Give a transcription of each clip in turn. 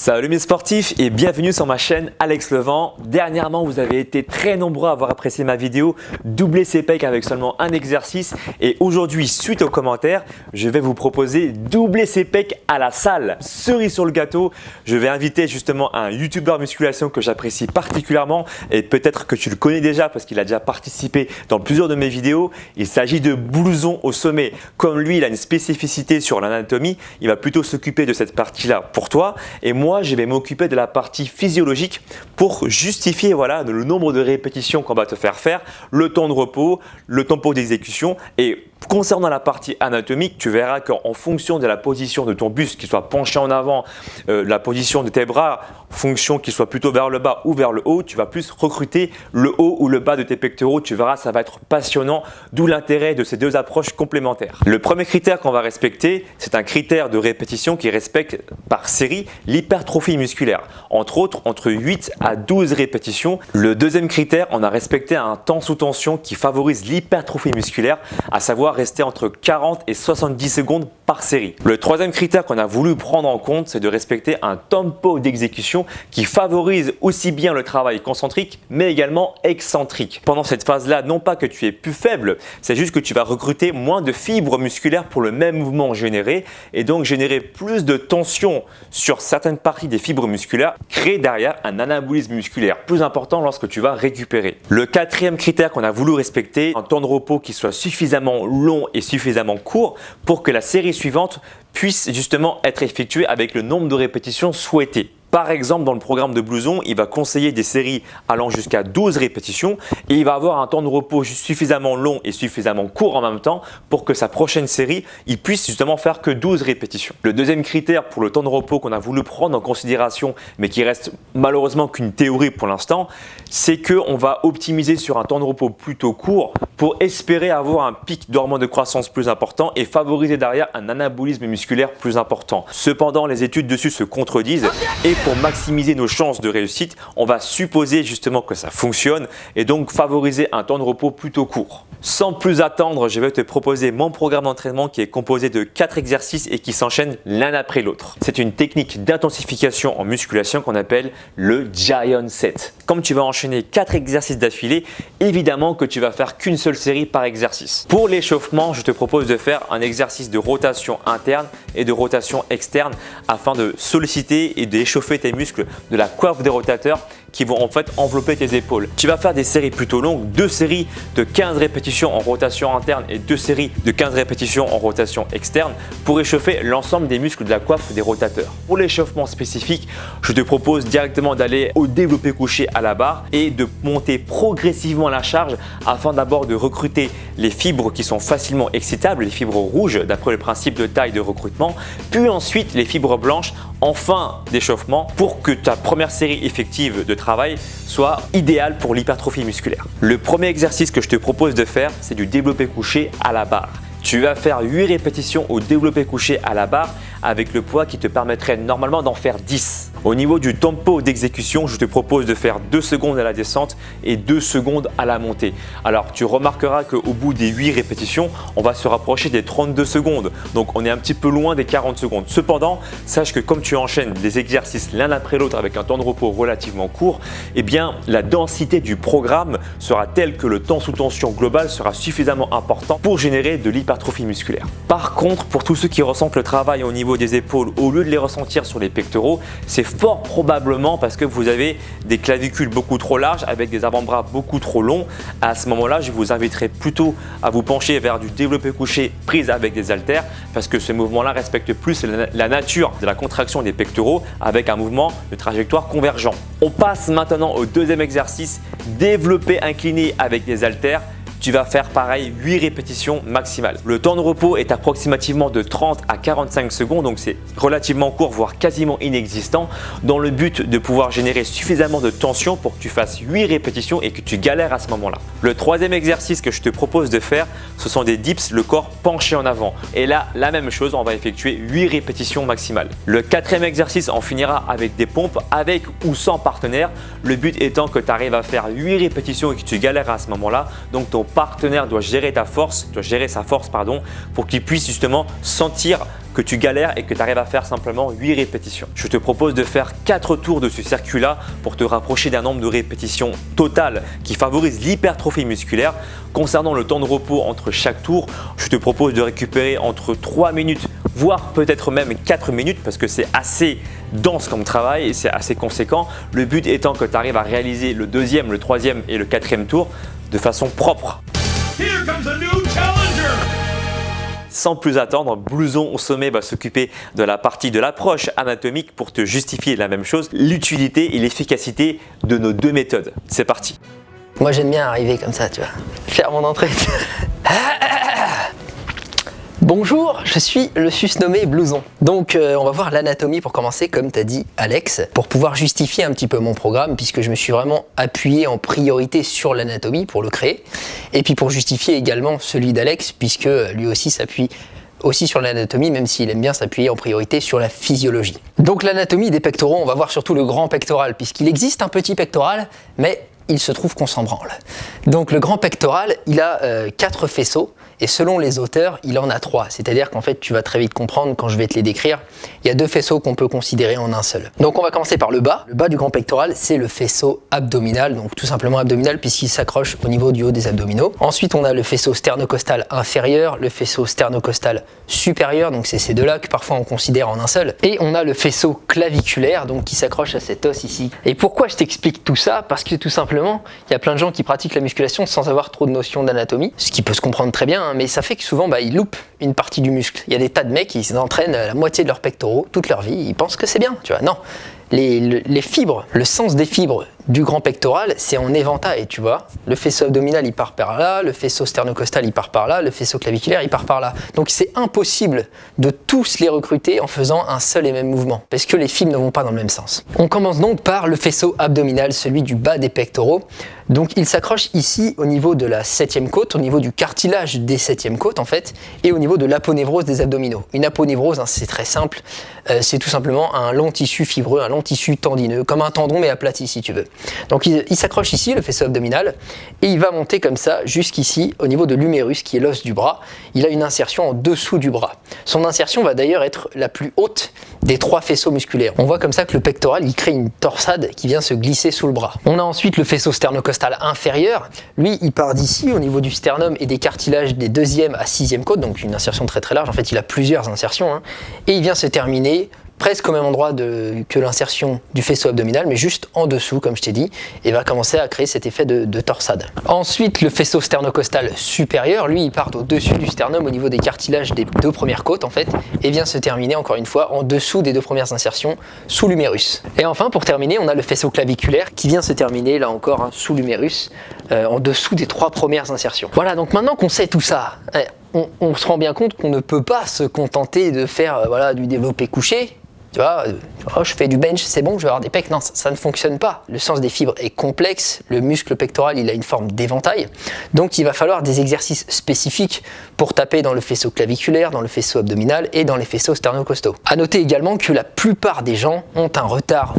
Salut mes sportifs et bienvenue sur ma chaîne Alex Levent. Dernièrement, vous avez été très nombreux à avoir apprécié ma vidéo doubler ses pecs avec seulement un exercice. Et aujourd'hui, suite aux commentaires, je vais vous proposer doubler ses pecs à la salle. Cerise sur le gâteau, je vais inviter justement un youtubeur musculation que j'apprécie particulièrement et peut-être que tu le connais déjà parce qu'il a déjà participé dans plusieurs de mes vidéos. Il s'agit de Blouson au sommet. Comme lui, il a une spécificité sur l'anatomie, il va plutôt s'occuper de cette partie-là pour toi. Et moi, je vais m'occuper de la partie physiologique pour justifier le nombre de répétitions qu'on va te faire, le temps de repos, le tempo d'exécution. Et concernant la partie anatomique, tu verras qu'en fonction de la position de ton buste, qu'il soit penché en avant, la position de tes bras, fonction qu'il soit plutôt vers le bas ou vers le haut, tu vas plus recruter le haut ou le bas de tes pectoraux. Tu verras, ça va être passionnant, d'où l'intérêt de ces deux approches complémentaires. Le premier critère qu'on va respecter, c'est un critère de répétition qui respecte par série l'hypertrophie musculaire. Entre autres, entre 8 à 12 répétitions. Le deuxième critère, on a respecté un temps sous tension qui favorise l'hypertrophie musculaire, à savoir rester entre 40 et 70 secondes par série. Le troisième critère qu'on a voulu prendre en compte, c'est de respecter un tempo d'exécution qui favorise aussi bien le travail concentrique mais également excentrique. Pendant cette phase-là, non pas que tu es plus faible, c'est juste que tu vas recruter moins de fibres musculaires pour le même mouvement généré et donc générer plus de tension sur certaines parties des fibres musculaires, créer derrière un anabolisme musculaire plus important lorsque tu vas récupérer. Le quatrième critère qu'on a voulu respecter, un temps de repos qui soit suffisamment long et suffisamment court pour que la série suivante puisse justement être effectuée avec le nombre de répétitions souhaitées. Par exemple, dans le programme de Blouson, il va conseiller des séries allant jusqu'à 12 répétitions et il va avoir un temps de repos suffisamment long et suffisamment court en même temps pour que sa prochaine série, il puisse justement faire que 12 répétitions. Le deuxième critère pour le temps de repos qu'on a voulu prendre en considération, mais qui reste malheureusement qu'une théorie pour l'instant, c'est qu'on va optimiser sur un temps de repos plutôt court pour espérer avoir un pic d'hormones de croissance plus important et favoriser derrière un anabolisme musculaire plus important. Cependant, les études dessus se contredisent et pour maximiser nos chances de réussite, on va supposer justement que ça fonctionne et donc favoriser un temps de repos plutôt court. Sans plus attendre, je vais te proposer mon programme d'entraînement qui est composé de 4 exercices et qui s'enchaînent l'un après l'autre. C'est une technique d'intensification en musculation qu'on appelle le Giant Set. Comme tu vas enchaîner 4 exercices d'affilée, évidemment que tu vas faire qu'une seule série par exercice. Pour l'échauffement, je te propose de faire un exercice de rotation interne et de rotation externe afin de solliciter et d'échauffer tes muscles de la coiffe des rotateurs qui vont en fait envelopper tes épaules. Tu vas faire des séries plutôt longues, 2 séries de 15 répétitions en rotation interne et 2 séries de 15 répétitions en rotation externe pour échauffer l'ensemble des muscles de la coiffe des rotateurs. Pour l'échauffement spécifique, je te propose directement d'aller au développé couché à la barre et de monter progressivement la charge afin d'abord de recruter les fibres qui sont facilement excitables, les fibres rouges d'après le principe de taille de recrutement, puis ensuite les fibres blanches en fin d'échauffement pour que ta première série effective de travail soit idéale pour l'hypertrophie musculaire. Le premier exercice que je te propose de faire, c'est du développé couché à la barre. Tu vas faire 8 répétitions au développé couché à la barre avec le poids qui te permettrait normalement d'en faire 10. Au niveau du tempo d'exécution, je te propose de faire 2 secondes à la descente et 2 secondes à la montée. Alors tu remarqueras qu'au bout des 8 répétitions, on va se rapprocher des 32 secondes. Donc on est un petit peu loin des 40 secondes. Cependant, sache que comme tu enchaînes des exercices l'un après l'autre avec un temps de repos relativement court, eh bien la densité du programme sera telle que le temps sous tension global sera suffisamment important pour générer de l'hypertrophie musculaire. Par contre, pour tous ceux qui ressentent le travail au niveau des épaules au lieu de les ressentir sur les pectoraux, c'est fort probablement parce que vous avez des clavicules beaucoup trop larges avec des avant-bras beaucoup trop longs. À ce moment-là, je vous inviterai plutôt à vous pencher vers du développé couché prise avec des haltères parce que ce mouvement-là respecte plus la nature de la contraction des pectoraux avec un mouvement de trajectoire convergent. On passe maintenant au deuxième exercice, développé incliné avec des haltères. Tu vas faire pareil 8 répétitions maximales. Le temps de repos est approximativement de 30 à 45 secondes, donc c'est relativement court, voire quasiment inexistant, dans le but de pouvoir générer suffisamment de tension pour que tu fasses 8 répétitions et que tu galères à ce moment-là. Le troisième exercice que je te propose de faire, ce sont des dips, le corps penché en avant. Et là, la même chose, on va effectuer 8 répétitions maximales. Le quatrième exercice, on finira avec des pompes avec ou sans partenaire. Le but étant que tu arrives à faire 8 répétitions et que tu galères à ce moment-là, donc ton partenaire doit gérer ta force, doit gérer sa force pour qu'il puisse justement sentir que tu galères et que tu arrives à faire simplement 8 répétitions. Je te propose de faire 4 tours de ce circuit-là pour te rapprocher d'un nombre de répétitions totales qui favorise l'hypertrophie musculaire. Concernant le temps de repos entre chaque tour, je te propose de récupérer entre 3 minutes voire peut-être même 4 minutes parce que c'est assez dense comme travail et c'est assez conséquent. Le but étant que tu arrives à réaliser le deuxième, le troisième et le quatrième tour de façon propre. Here comes a new challenger. Sans plus attendre, Blouson au sommet va s'occuper de la partie de l'approche anatomique pour te justifier la même chose, l'utilité et l'efficacité de nos deux méthodes. C'est parti. Moi j'aime bien arriver comme ça, tu vois, faire mon entrée. Bonjour, je suis le susnommé Blouson. Donc on va voir l'anatomie pour commencer, comme t'as dit Alex, pour pouvoir justifier un petit peu mon programme, puisque je me suis vraiment appuyé en priorité sur l'anatomie pour le créer, et puis pour justifier également celui d'Alex, puisque lui aussi s'appuie aussi sur l'anatomie, même s'il aime bien s'appuyer en priorité sur la physiologie. Donc l'anatomie des pectoraux, on va voir surtout le grand pectoral, puisqu'il existe un petit pectoral, mais il se trouve qu'on s'en branle. Donc le grand pectoral, il a 4 faisceaux, et selon les auteurs, il en a 3. C'est-à-dire qu'en fait, tu vas très vite comprendre quand je vais te les décrire, il y a 2 faisceaux qu'on peut considérer en un seul. Donc on va commencer par le bas. Le bas du grand pectoral, c'est le faisceau abdominal, donc tout simplement abdominal puisqu'il s'accroche au niveau du haut des abdominaux. Ensuite, on a le faisceau sternocostal inférieur, le faisceau sternocostal supérieur, donc c'est ces deux-là que parfois on considère en un seul. Et on a le faisceau claviculaire, donc qui s'accroche à cet os ici. Et pourquoi je t'explique tout ça? Parce que tout simplement, il y a plein de gens qui pratiquent la musculation sans avoir trop de notion d'anatomie, ce qui peut se comprendre très bien, mais ça fait que souvent ils loupent une partie du muscle. Il y a des tas de mecs qui s'entraînent la moitié de leurs pectoraux toute leur vie, ils pensent que c'est bien, tu vois. Non, les fibres, le sens des fibres du grand pectoral, c'est en éventail, tu vois. Le faisceau abdominal, il part par là, le faisceau sternocostal, il part par là, le faisceau claviculaire, il part par là. Donc c'est impossible de tous les recruter en faisant un seul et même mouvement, parce que les fibres ne vont pas dans le même sens. On commence donc par le faisceau abdominal, celui du bas des pectoraux. Donc il s'accroche ici au niveau de la 7e côte, au niveau du cartilage des 7e côtes en fait, et au niveau de l'aponévrose des abdominaux. Une aponévrose, hein, c'est très simple, c'est tout simplement un long tissu fibreux, un long tissu tendineux, comme un tendon mais aplati si tu veux. Donc il s'accroche ici, le faisceau abdominal, et il va monter comme ça jusqu'ici au niveau de l'humérus qui est l'os du bras. Il a une insertion en dessous du bras. Son insertion va d'ailleurs être la plus haute des 3 faisceaux musculaires. On voit comme ça que le pectoral, il crée une torsade qui vient se glisser sous le bras. On a ensuite le faisceau sternocostal inférieur. Lui, il part d'ici au niveau du sternum et des cartilages des 2e à 6e côtes, donc une insertion très très large. En fait, il a plusieurs insertions, hein, et il vient se terminer presque au même endroit que l'insertion du faisceau abdominal, mais juste en dessous, comme je t'ai dit, et va commencer à créer cet effet de torsade. Ensuite, le faisceau sternocostal supérieur, lui, il part au-dessus du sternum, au niveau des cartilages des 2 premières côtes, en fait, et vient se terminer, encore une fois, en dessous des 2 premières insertions, sous l'humérus. Et enfin, pour terminer, on a le faisceau claviculaire, qui vient se terminer, là encore, hein, sous l'humérus, en dessous des 3 premières insertions. Voilà, donc maintenant qu'on sait tout ça, on se rend bien compte qu'on ne peut pas se contenter de faire du développé couché. Tu vois, oh, je fais du bench, c'est bon, je vais avoir des pecs. Non, ça ne fonctionne pas. Le sens des fibres est complexe, le muscle pectoral, il a une forme d'éventail. Donc il va falloir des exercices spécifiques pour taper dans le faisceau claviculaire, dans le faisceau abdominal et dans les faisceaux sternocostaux. À noter également que la plupart des gens ont un retard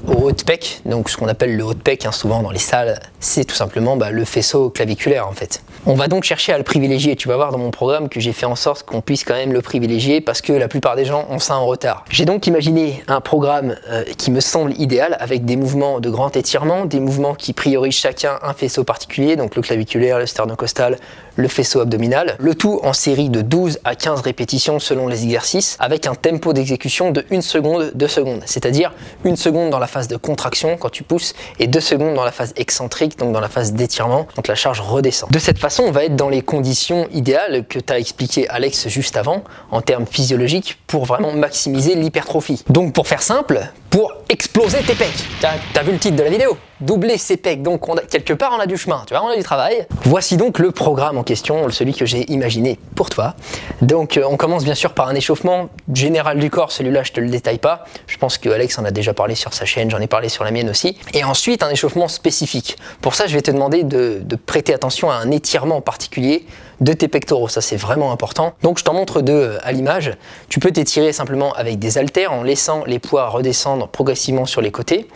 au haut de pec. Donc ce qu'on appelle le haut de pec, hein, souvent dans les salles, c'est tout simplement le faisceau claviculaire en fait. On va donc chercher à le privilégier. Tu vas voir dans mon programme que j'ai fait en sorte qu'on puisse quand même le privilégier parce que la plupart des gens ont ça en retard. J'ai donc imaginé un programme qui me semble idéal avec des mouvements de grand étirement, des mouvements qui priorisent chacun un faisceau particulier, donc le claviculaire, le sternocostal, le faisceau abdominal. Le tout en série de 12 à 15 répétitions selon les exercices avec un tempo d'exécution de 1 seconde, 2 secondes. C'est-à-dire 1 seconde dans la phase de contraction quand tu pousses et 2 secondes dans la phase excentrique, donc dans la phase d'étirement quand la charge redescend. De cette façon, on va être dans les conditions idéales que tu as expliqué Alex juste avant en termes physiologiques pour vraiment maximiser l'hypertrophie. Donc pour faire simple, pour exploser tes pecs. T'as vu le titre de la vidéo? Doubler ses pecs. Donc quelque part on a du chemin, tu vois, on a du travail. Voici donc le programme en question, celui que j'ai imaginé pour toi. Donc on commence bien sûr par un échauffement général du corps, celui-là je te le détaille pas. Je pense que Alex en a déjà parlé sur sa chaîne, j'en ai parlé sur la mienne aussi. Et ensuite un échauffement spécifique. Pour ça je vais te demander de prêter attention à un étirement particulier de tes pectoraux, ça c'est vraiment important. Donc je t'en montre 2 à l'image. Tu peux t'étirer simplement avec des haltères en laissant les poids redescendre progressivement sur les côtés.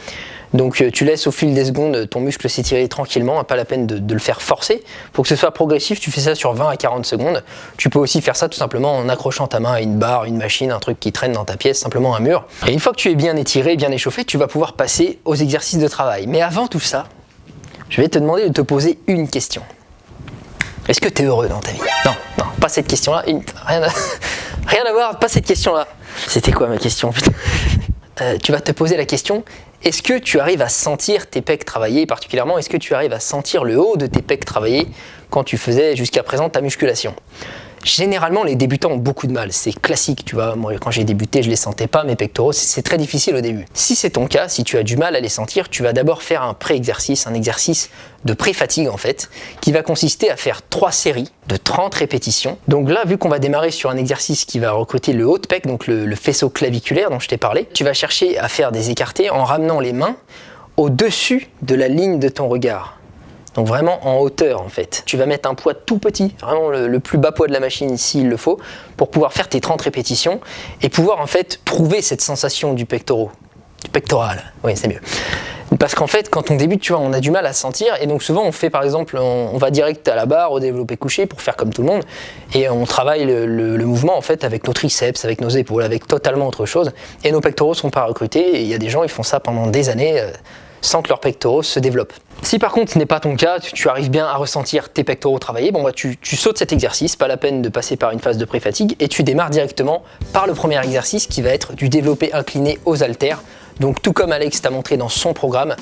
Donc tu laisses au fil des secondes ton muscle s'étirer tranquillement, pas la peine de le faire forcer. Faut que ce soit progressif, tu fais ça sur 20 à 40 secondes. Tu peux aussi faire ça tout simplement en accrochant ta main à une barre, une machine, un truc qui traîne dans ta pièce, simplement un mur. Et une fois que tu es bien étiré, bien échauffé, tu vas pouvoir passer aux exercices de travail. Mais avant tout ça, je vais te demander de te poser une question. Est-ce que tu es heureux dans ta vie? Non, pas cette question-là. Rien à voir, pas cette question-là. C'était quoi ma question, putain? Tu vas te poser la question, est-ce que tu arrives à sentir tes pecs travailler? Et particulièrement, est-ce que tu arrives à sentir le haut de tes pecs travailler quand tu faisais jusqu'à présent ta musculation? Généralement, les débutants ont beaucoup de mal. C'est classique, tu vois. Moi, quand j'ai débuté, je les sentais pas, mes pectoraux. C'est très difficile au début. Si c'est ton cas, si tu as du mal à les sentir, tu vas d'abord faire un pré-exercice, un exercice de pré-fatigue en fait, qui va consister à faire 3 séries de 30 répétitions. Donc là, vu qu'on va démarrer sur un exercice qui va recruter le haut de pec, donc le faisceau claviculaire dont je t'ai parlé, tu vas chercher à faire des écartés en ramenant les mains au-dessus de la ligne de ton regard. Donc vraiment en hauteur en fait. Tu vas mettre un poids tout petit, vraiment le plus bas poids de la machine s'il le faut, pour pouvoir faire tes 30 répétitions et pouvoir en fait trouver cette sensation du pectoral. Oui, c'est mieux. Parce qu'en fait, quand on débute, tu vois, on a du mal à sentir et donc souvent on fait par exemple, on va direct à la barre, au développé couché pour faire comme tout le monde et on travaille le mouvement en fait avec nos triceps, avec nos épaules, avec totalement autre chose et nos pectoraux sont pas recrutés et il y a des gens, ils font ça pendant des années sans que leurs pectoraux se développent. Si par contre ce n'est pas ton cas, tu arrives bien à ressentir tes pectoraux travailler, bon bah tu sautes cet exercice, pas la peine de passer par une phase de pré-fatigue et tu démarres directement par le premier exercice qui va être du développé incliné aux haltères. Donc tout comme Alex t'a montré dans son programme,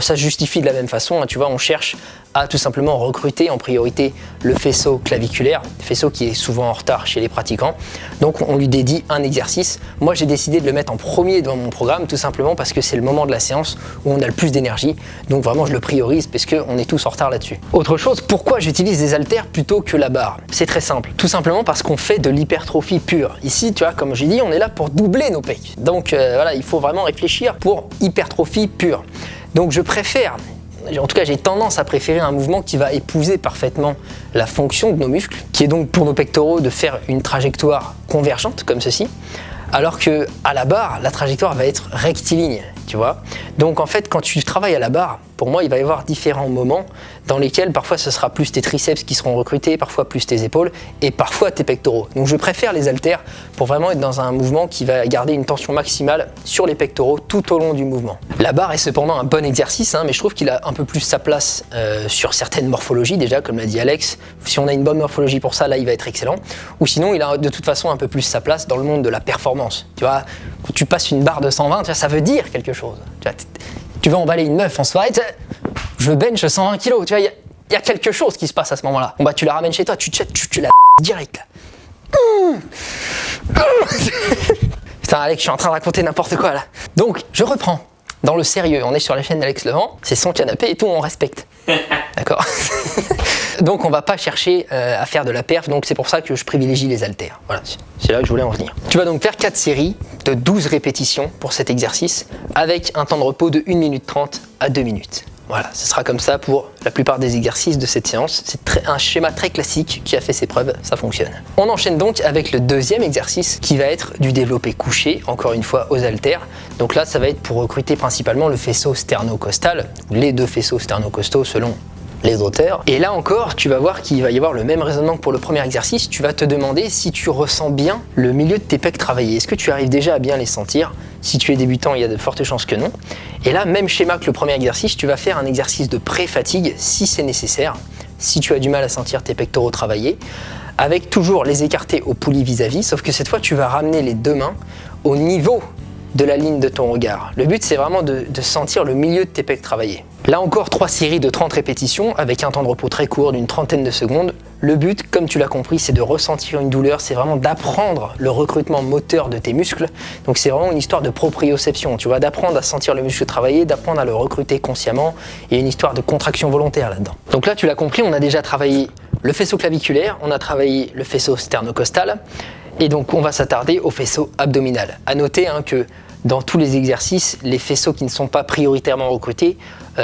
ça se justifie de la même façon, hein, tu vois, on cherche à tout simplement recruter en priorité le faisceau claviculaire, faisceau qui est souvent en retard chez les pratiquants. Donc on lui dédie un exercice. Moi j'ai décidé de le mettre en premier dans mon programme tout simplement parce que c'est le moment de la séance où on a le plus d'énergie. Donc vraiment je le priorise parce qu'on est tous en retard là-dessus. Autre chose, pourquoi j'utilise des haltères plutôt que la barre? C'est très simple, tout simplement parce qu'on fait de l'hypertrophie pure. Ici, tu vois, comme j'ai dit, on est là pour doubler nos pecs. Donc voilà, il faut vraiment réfléchir pour hypertrophie pure. Donc je préfère, en tout cas j'ai tendance à préférer un mouvement qui va épouser parfaitement la fonction de nos muscles, qui est donc pour nos pectoraux de faire une trajectoire convergente comme ceci, alors que à la barre, la trajectoire va être rectiligne, tu vois. Donc en fait, quand tu travailles à la barre, pour moi, il va y avoir différents moments dans lesquels parfois ce sera plus tes triceps qui seront recrutés, parfois plus tes épaules et parfois tes pectoraux. Donc je préfère les haltères pour vraiment être dans un mouvement qui va garder une tension maximale sur les pectoraux tout au long du mouvement. La barre est cependant un bon exercice, mais je trouve qu'il a un peu plus sa place sur certaines morphologies déjà, comme l'a dit Alex. Si on a une bonne morphologie pour ça, là il va être excellent. Ou sinon, il a de toute façon un peu plus sa place dans le monde de la performance. Tu vois, quand tu passes une barre de 120, tu vois, ça veut dire quelque chose. Tu vas emballer une meuf en soirée, je bench 120 kg, tu vois, il y a quelque chose qui se passe à ce moment-là. Bon bah tu la ramènes chez toi, tu la direct là. Putain Alex, je suis en train de raconter n'importe quoi là. Donc je reprends, dans le sérieux, on est sur la chaîne d'Alex Levent, c'est son canapé et tout, on respecte. D'accord. Donc on va pas chercher à faire de la perf, donc c'est pour ça que je privilégie les haltères. Voilà, c'est là que je voulais en venir. Tu vas donc faire 4 séries de 12 répétitions pour cet exercice, avec un temps de repos de 1 minute 30 à 2 minutes. Voilà, ce sera comme ça pour la plupart des exercices de cette séance. C'est un schéma très classique qui a fait ses preuves, ça fonctionne. On enchaîne donc avec le deuxième exercice qui va être du développé couché, encore une fois aux haltères. Donc là, ça va être pour recruter principalement le faisceau sternocostal, ou les deux faisceaux sternocostaux selon les auteurs. Et là encore, tu vas voir qu'il va y avoir le même raisonnement que pour le premier exercice. Tu vas te demander si tu ressens bien le milieu de tes pecs travailler. Est-ce que tu arrives déjà à bien les sentir? Si tu es débutant, il y a de fortes chances que non. Et là, même schéma que le premier exercice, tu vas faire un exercice de pré-fatigue si c'est nécessaire, si tu as du mal à sentir tes pectoraux travailler, avec toujours les écartés au poulie vis-à-vis, sauf que cette fois, tu vas ramener les deux mains au niveau de la ligne de ton regard. Le but, c'est vraiment de sentir le milieu de tes pecs travailler. Là encore, 3 séries de 30 répétitions avec un temps de repos très court d'une trentaine de secondes. Le but, comme tu l'as compris, c'est de ressentir une douleur, c'est vraiment d'apprendre le recrutement moteur de tes muscles. Donc c'est vraiment une histoire de proprioception, tu vois, d'apprendre à sentir le muscle travailler, d'apprendre à le recruter consciemment. Il y a une histoire de contraction volontaire là-dedans. Donc là, tu l'as compris, on a déjà travaillé le faisceau claviculaire, on a travaillé le faisceau sternocostal, et donc on va s'attarder au faisceau abdominal. À noter que dans tous les exercices, les faisceaux qui ne sont pas prioritairement recrutés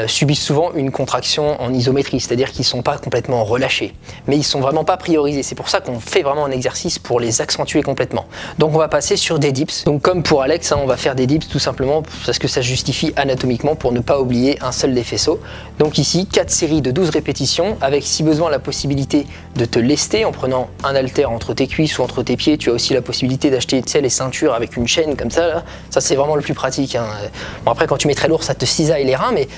subissent souvent une contraction en isométrie, c'est-à-dire qu'ils ne sont pas complètement relâchés, mais ils ne sont vraiment pas priorisés. C'est pour ça qu'on fait vraiment un exercice pour les accentuer complètement. Donc on va passer sur des dips. Donc comme pour Alex, on va faire des dips tout simplement parce que ça justifie anatomiquement pour ne pas oublier un seul des faisceaux. Donc ici, 4 séries de 12 répétitions avec si besoin la possibilité de te lester en prenant un haltère entre tes cuisses ou entre tes pieds. Tu as aussi la possibilité d'acheter les ceintures avec une chaîne comme ça. Là. Ça c'est vraiment le plus pratique. Bon, après quand tu mets très lourd ça te cisaille les reins, mais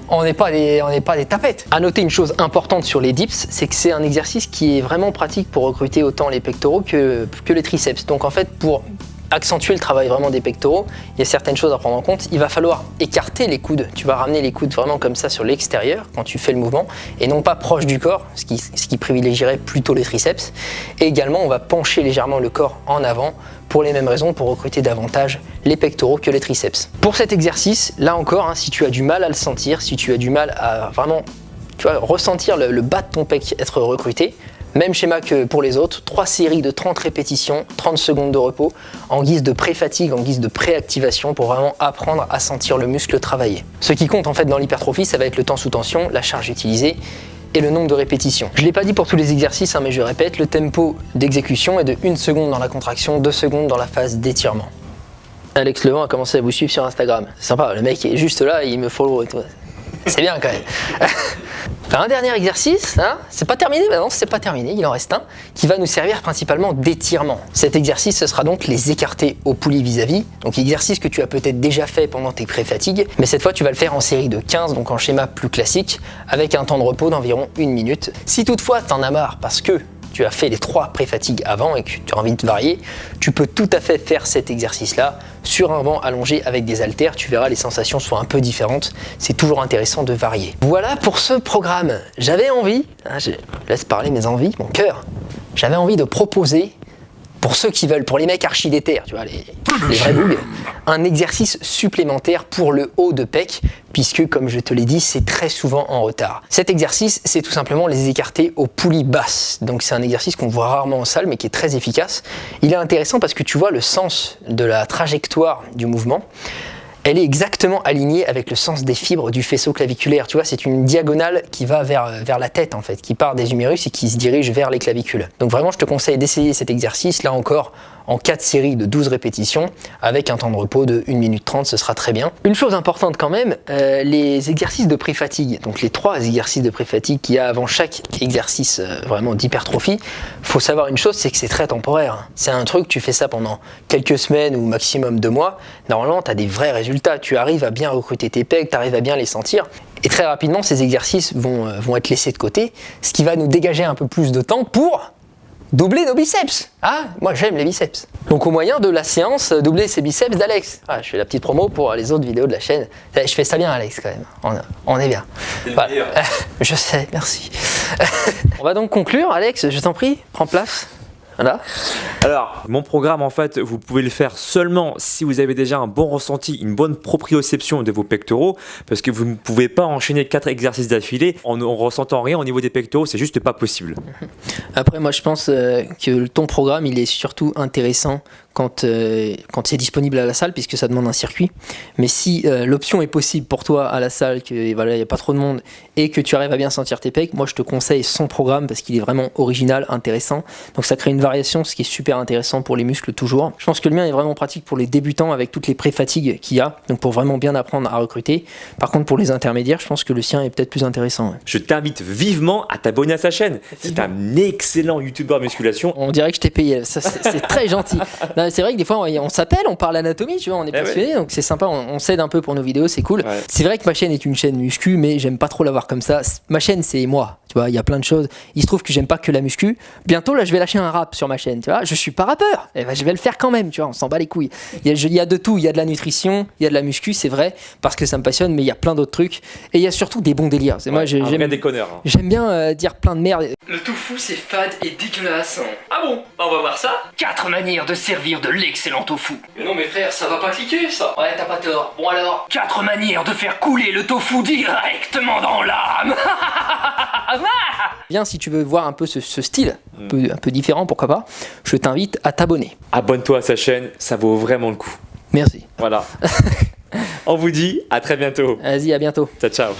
on n'est pas des tapettes. À noter une chose importante sur les dips, c'est que c'est un exercice qui est vraiment pratique pour recruter autant les pectoraux que les triceps. Donc en fait, pour accentuer le travail vraiment des pectoraux, il y a certaines choses à prendre en compte. Il va falloir écarter les coudes. Tu vas ramener les coudes vraiment comme ça sur l'extérieur quand tu fais le mouvement et non pas proche du corps, ce qui privilégierait plutôt les triceps. Et également, on va pencher légèrement le corps en avant pour les mêmes raisons, pour recruter davantage les pectoraux que les triceps. Pour cet exercice, là encore, si tu as du mal à le sentir, si tu as du mal à vraiment ressentir le bas de ton pec être recruté, même schéma que pour les autres, 3 séries de 30 répétitions, 30 secondes de repos, en guise de pré-fatigue, en guise de pré-activation pour vraiment apprendre à sentir le muscle travailler. Ce qui compte en fait dans l'hypertrophie, ça va être le temps sous tension, la charge utilisée et le nombre de répétitions. Je ne l'ai pas dit pour tous les exercices, mais je répète, le tempo d'exécution est de 1 seconde dans la contraction, 2 secondes dans la phase d'étirement. Alex Levent a commencé à vous suivre sur Instagram. C'est sympa, le mec est juste là, il me follow et tout. C'est bien quand même. Un dernier exercice, c'est pas terminé, non c'est pas terminé, il en reste un, qui va nous servir principalement d'étirement. Cet exercice, ce sera donc les écartés au poulie vis-à-vis, donc exercice que tu as peut-être déjà fait pendant tes pré-fatigues, mais cette fois tu vas le faire en série de 15, donc en schéma plus classique, avec un temps de repos d'environ 1 minute. Si toutefois t'en as marre parce que tu as fait les 3 pré-fatigues avant et que tu as envie de varier, tu peux tout à fait faire cet exercice-là sur un banc allongé avec des haltères. Tu verras, les sensations sont un peu différentes. C'est toujours intéressant de varier. Voilà pour ce programme. J'avais envie, je laisse parler mes envies, mon cœur, j'avais envie de proposer, pour ceux qui veulent, pour les mecs archi déter, tu vois, les vrais bougs, un exercice supplémentaire pour le haut de pec, puisque comme je te l'ai dit, c'est très souvent en retard. Cet exercice, c'est tout simplement les écartés aux poulies basses. Donc c'est un exercice qu'on voit rarement en salle, mais qui est très efficace. Il est intéressant parce que tu vois le sens de la trajectoire du mouvement. Elle est exactement alignée avec le sens des fibres du faisceau claviculaire. Tu vois, c'est une diagonale qui va vers la tête en fait, qui part des humérus et qui se dirige vers les clavicules. Donc vraiment, je te conseille d'essayer cet exercice, là encore, en 4 séries de 12 répétitions, avec un temps de repos de 1 minute 30, ce sera très bien. Une chose importante quand même, les exercices de pré-fatigue, donc les 3 exercices de pré-fatigue qu'il y a avant chaque exercice vraiment d'hypertrophie, faut savoir une chose, c'est que c'est très temporaire. C'est un truc, tu fais ça pendant quelques semaines ou maximum 2 mois, normalement tu as des vrais résultats, tu arrives à bien recruter tes pecs, tu arrives à bien les sentir, et très rapidement ces exercices vont être laissés de côté, ce qui va nous dégager un peu plus de temps pour doubler nos biceps. Moi j'aime les biceps. Donc au moyen de la séance, doubler ses biceps d'Alex. Je fais la petite promo pour les autres vidéos de la chaîne. Je fais ça bien Alex quand même, on est bien. Je sais, merci. On va donc conclure Alex, je t'en prie, prends place. Voilà. Alors, mon programme, en fait, vous pouvez le faire seulement si vous avez déjà un bon ressenti, une bonne proprioception de vos pectoraux, parce que vous ne pouvez pas enchaîner 4 exercices d'affilée en ressentant rien au niveau des pectoraux, c'est juste pas possible. Après, moi, je pense que ton programme, il est surtout intéressant quand c'est disponible à la salle, puisque ça demande un circuit. Mais si l'option est possible pour toi à la salle, qu'il n'y a pas trop de monde, et que tu arrives à bien sentir tes pecs, moi je te conseille son programme parce qu'il est vraiment original, intéressant. Donc ça crée une variation, ce qui est super intéressant pour les muscles toujours. Je pense que le mien est vraiment pratique pour les débutants avec toutes les pré-fatigues qu'il y a, donc pour vraiment bien apprendre à recruter. Par contre, pour les intermédiaires, je pense que le sien est peut-être plus intéressant. Je t'invite vivement à t'abonner à sa chaîne. C'est un excellent youtubeur musculation. On dirait que je t'ai payé, ça, c'est très gentil. Non, c'est vrai que des fois on s'appelle, on parle anatomie, tu vois, on est passionné, donc c'est sympa, on s'aide un peu pour nos vidéos, c'est cool. Ouais. C'est vrai que ma chaîne est une chaîne muscu, mais j'aime pas trop l'avoir comme ça. Ma chaîne, c'est moi, tu vois, il y a plein de choses. Il se trouve que j'aime pas que la muscu. Bientôt là, je vais lâcher un rap sur ma chaîne, tu vois. Je suis pas rappeur, et je vais le faire quand même, tu vois. On s'en bat les couilles. Il y a de tout, il y a de la nutrition, il y a de la muscu, c'est vrai, parce que ça me passionne, mais il y a plein d'autres trucs, et il y a surtout des bons délires. Moi, j'aime bien dire plein de merde. Le tofu, c'est fade et dégueulasse. Ah bon? Bah on va voir ça. 4 manières de servir de l'excellent tofu. Mais non mais frère, ça va pas cliquer ça. Ouais, t'as pas tort. Bon alors, 4 manières de faire couler le tofu directement dans l'âme. Bien, si tu veux voir un peu ce style, un peu différent, pourquoi pas, je t'invite à t'abonner. Abonne-toi à sa chaîne, ça vaut vraiment le coup. Merci. Voilà. On vous dit à très bientôt. Vas-y, à bientôt. Ciao, ciao.